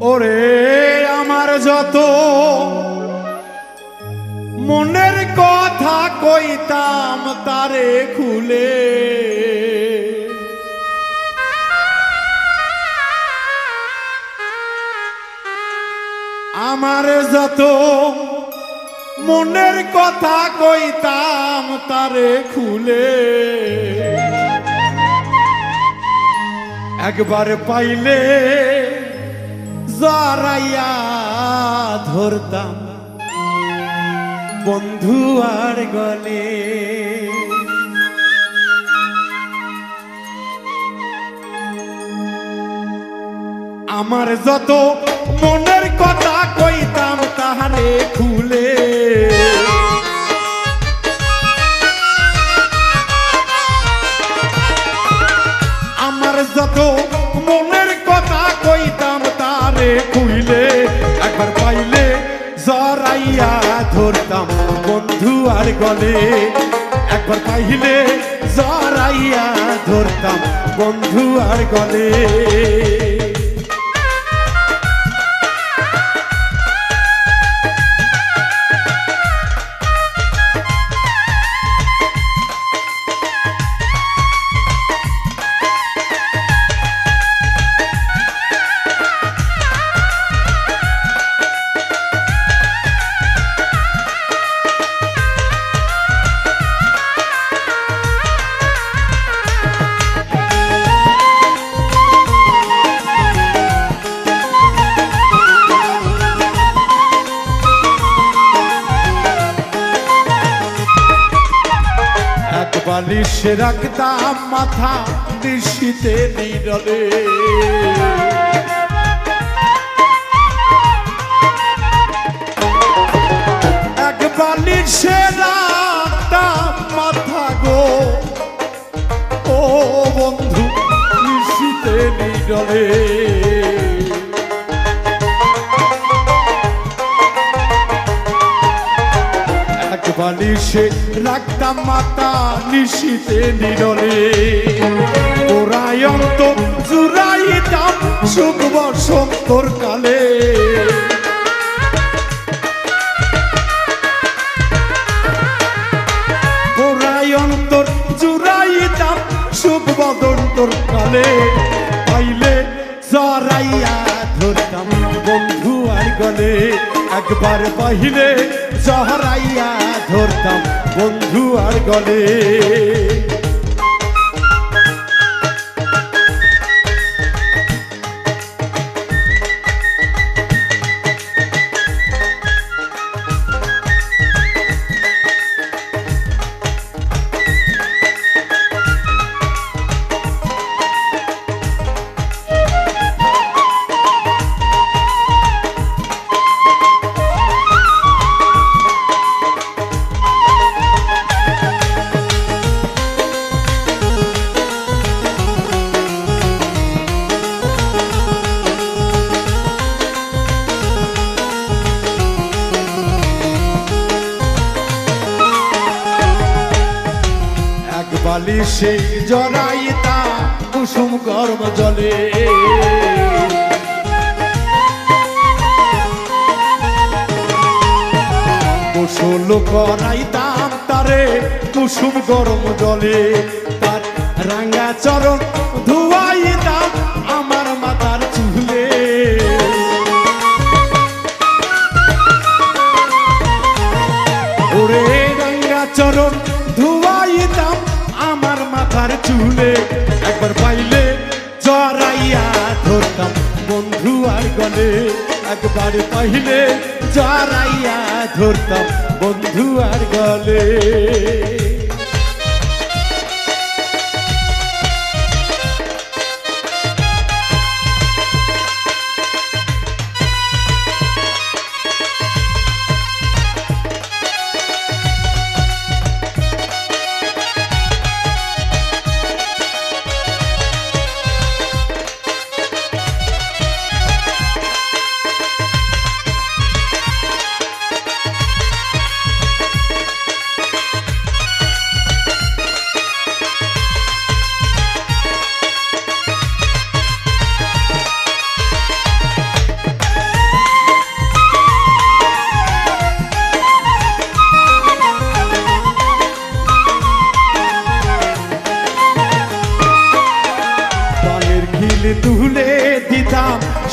ওরে আমার যত মনের কথা কইতাম তারে খুলে, আমার যত মনের কথা কইতাম তারে খুলে, একবার পাইলে জড়াইয়া ধরতাম বন্ধু আর গলে। আমার যত মনের কথা কইতাম তাহারে খুলে, আমার যত মনের কথা কইতাম তারে খুইলে, একবার পাইলে জড়াইয়া ধরতাম বন্ধু আর গলে, একবার পাইলে জড়াইয়া ধরতাম বন্ধু আর গলে। বালিশে রাখতাম মাথা নিশীতে নীরলে, এক বালিশে রাখতাম মাথা গো ও বন্ধু নিশীতে নীরলে। বালিশে রাখতাম মাতা নিশীতে নীরলে, ওরাই অন্তর জুড়াইতাম সুখ বসন্তর কালে, ওরাই অন্তর জুড়াইতাম সুখ বসন্তর কালে, পাইলে জড়াইয়া ধরতাম বন্ধু আর গলে, একবার পাইলে জড়াইয়া ধরতাম বন্ধু আর গলে। বালিশে জড়াইতা কুসুম গরম জলে, গোসল করাইতাম তারে কুসুম গরম জলে, তার রাঙ্গা চরণ ধুয়াইতাম আমার মাথার চুলে, ওরে রাঙ্গা চরণ ধুয়াইতাম আমার মাথার চুলে, একবার পাইলে জড়াইয়া ধরতাম বন্ধু আর গলে, একবার পাইলে জড়াইয়া ধরতাম বন্ধু আর গলে।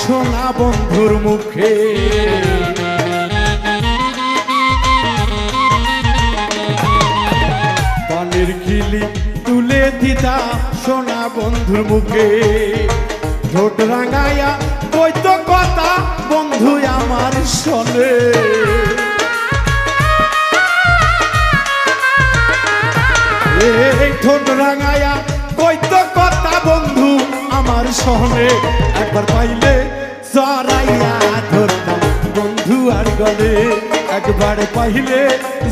সোনা বন্ধুর মুখে। পানির খিলি তুলে দিতা সোনা বন্ধুর মুখে। ঠোঁট রাঙাইয়া কইতো কথা বন্ধু আমার শোনে। ঠোঁট রাঙাইয়া কইতো কথা বন্ধু আমার শোনে। একবার পাইলে জড়াইয়া ধরতাম বন্ধু আর গলে। একবার পাইলে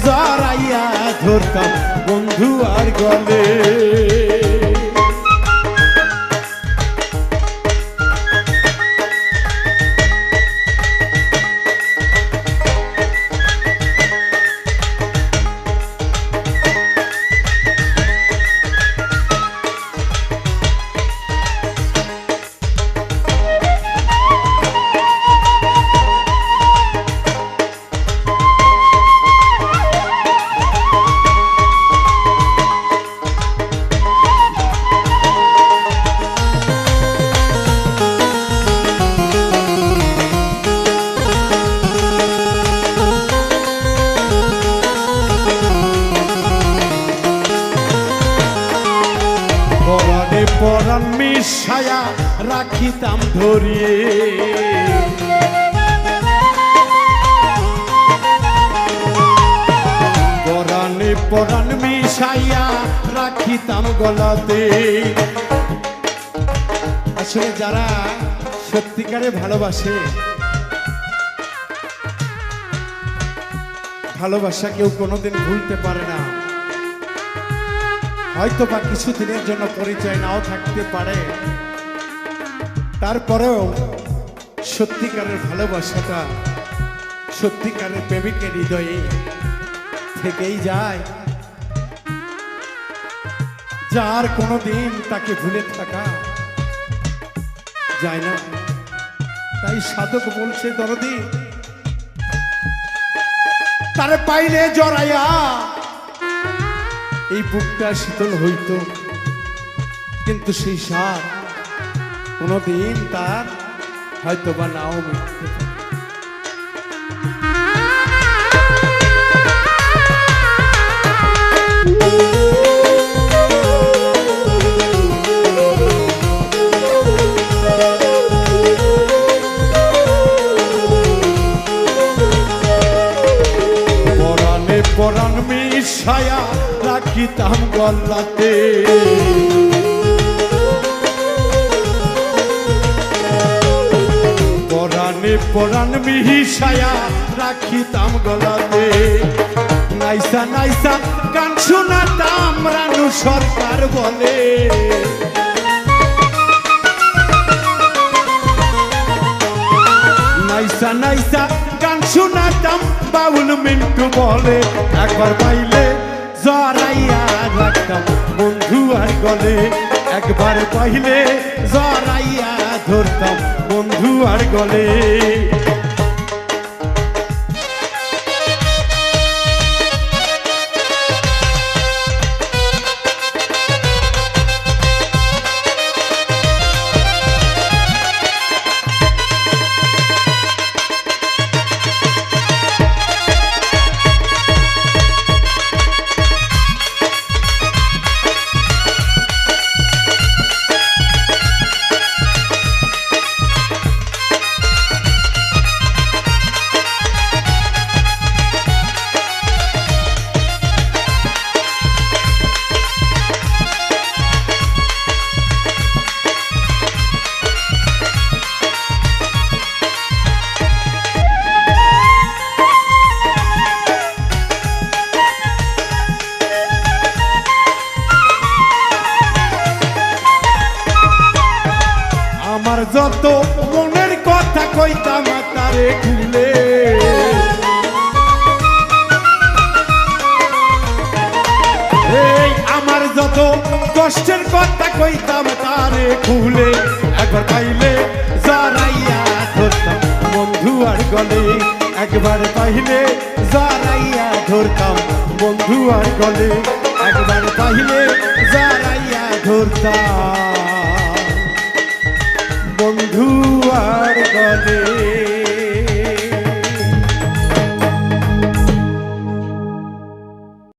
জড়াইয়া ধরতাম বন্ধু আর গলে। পরাণ মিশায়া রাখিতাম ধরিয়ে। পরাণে পরাণ মিশাইয়া রাখিতাম গলাতে। আসলে যারা সত্যিকারে ভালোবাসে, ভালোবাসা কেউ কোনোদিন ভুলতে পারে না। হয়তো বা কিছুদিনের জন্য পরিচয় নাও থাকতে পারে, তারপরেও সত্যিকারের ভালোবাসাটা সত্যিকারের প্রেমিকের হৃদয়ে থেকেই যায়। যার কোনোদিন তাকে ভুলে থাকা যায় না। তাই সাধক বলছে দরদি তারে পাইলে জড়াইয়া এই বুকটা শীতল হইত, কিন্তু সেই সার কোনদিন তার হয়তো বা নাও মিটতে পারে। পরাণে পরাণ মিশায়া রাখিতাম গলাতে। পরাণে পরাণ মিশায়া রাখিতাম গলাতে। নাইসা নাইসা গান শোনাতাম রানু সরকার বলে। নাইসা নাইসা গান শোনাতাম বাউল মিন্টু বলে। একবার পাইলে জড়াইয়া রাখতাম বন্ধু আর গলে। একবার পাইলে জড়াইয়া ধরতাম বন্ধু আর গলে। যত মনের কথা কইতাম তারে খুলে। এই আমার যত কষ্টের কথা কইতাম তারে খুলে। একবার পাইলে জড়াইয়া ধরতাম বন্ধু আর গলে। একবার পাইলে জড়াইয়া ধরতাম বন্ধু আর গলে। একবার পাইলে জড়াইয়া ধরতাম বন্ধু আর গলে।